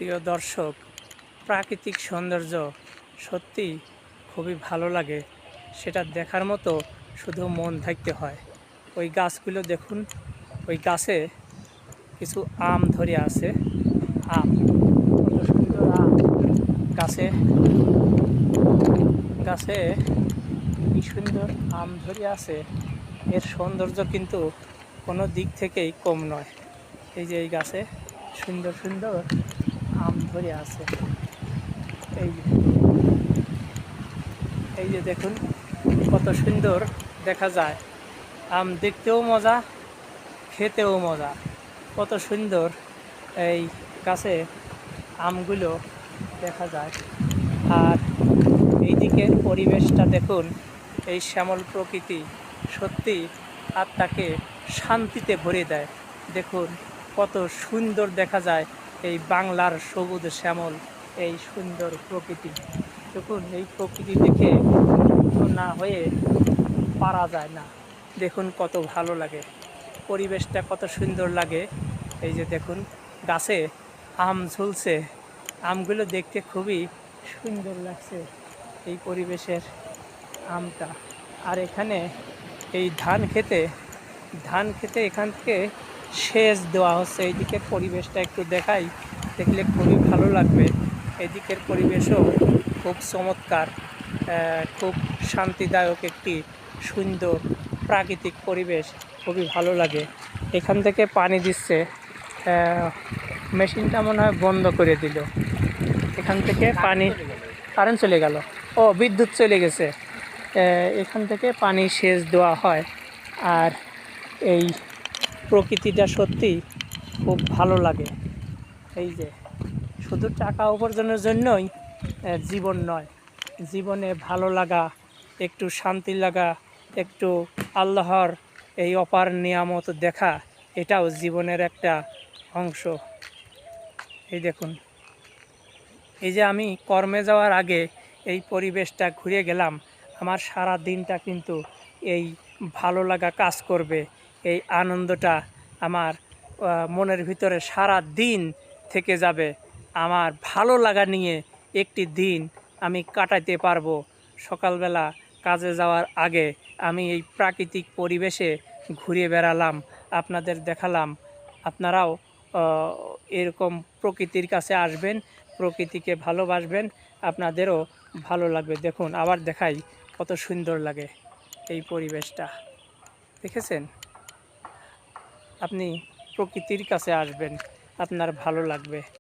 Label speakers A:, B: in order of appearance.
A: প্রিয় দর্শক, প্রাকৃতিক সৌন্দর্য সত্যি খুবই ভালো লাগে। সেটা দেখার মতো শুধু মন থাকতে হয়। ওই গাছগুলো দেখুন, ওই গাছে কিছু আম ধরে আছে। আম, কত সুন্দর আম! গাছে গাছে কি সুন্দর আম ধরে আছে। এর সৌন্দর্য কিন্তু কোনো দিক থেকেই কম নয়। এই যে এই গাছে সুন্দর সুন্দর আম ধরে আছে। এই যে এই যে দেখুন, কত সুন্দর দেখা যায়। আম দেখতেও মজা, খেতেও মজা। কত সুন্দর এই গাছে আমগুলো দেখা যায়। আর এই দিকের পরিবেশটা দেখুন, এই শ্যামল প্রকৃতি সত্যি আত্মাকে শান্তিতে ভরে দেয়। দেখুন কত সুন্দর দেখা যায় এই বাংলার সবুজ শ্যামল এই সুন্দর প্রকৃতি। দেখুন এই প্রকৃতি দেখে মুগ্ধ না হয়ে পারা যায় না। দেখুন কত ভালো লাগে, পরিবেশটা কত সুন্দর লাগে। এই যে দেখুন, গাছে আম ঝুলছে, আমগুলো দেখতে খুবই সুন্দর লাগছে এই পরিবেশের আমটা। আর এখানে এই ধান খেতে এখান থেকে সেচ দেওয়া হচ্ছে। এই দিকের পরিবেশটা একটু দেখাই, দেখলে খুবই ভালো লাগবে। এদিকের পরিবেশও খুব চমৎকার, খুব শান্তিদায়ক একটি সুন্দর প্রাকৃতিক পরিবেশ, খুবই ভালো লাগে। এখান থেকে পানি দিচ্ছে, মেশিনটা মনে হয় বন্ধ করে দিল। এখান থেকে পানি, কারেন্ট চলে গেল, ও বিদ্যুৎ চলে গেছে। এখান থেকে পানি সেচ দেওয়া হয়। আর এই প্রকৃতিটা সত্যি খুব ভালো লাগে। এই যে শুধু টাকা উপার্জনের জন্যই জীবন নয়, জীবনে ভালো লাগা, একটু শান্তি লাগা, একটু আল্লাহর এই অপার নিয়ামত দেখা, এটাও জীবনের একটা অংশ। এই দেখুন, এই যে আমি কর্মে যাওয়ার আগে এই পরিবেশটা ঘুরে গেলাম, আমার সারা দিনটা কিন্তু এই ভালো লাগা কাজ করবে। এই আনন্দটা আমার মনের ভিতরে সারা দিন থেকে যাবে। আমার ভালো লাগা নিয়ে একটি দিন আমি কাটাতে পারবো। সকালবেলা কাজে যাওয়ার আগে আমি এই প্রাকৃতিক পরিবেশে ঘুরে বেড়ালাম, আপনাদের দেখালাম। আপনারাও এরকম প্রকৃতির কাছে আসবেন, প্রকৃতিকে ভালোবাসবেন, আপনাদেরও ভালো লাগবে। দেখুন আবার দেখাই, কত সুন্দর লাগে এই পরিবেশটা। দেখেছেন? আপনি প্রকৃতির কাছে আসবেন, আপনার ভালো লাগবে।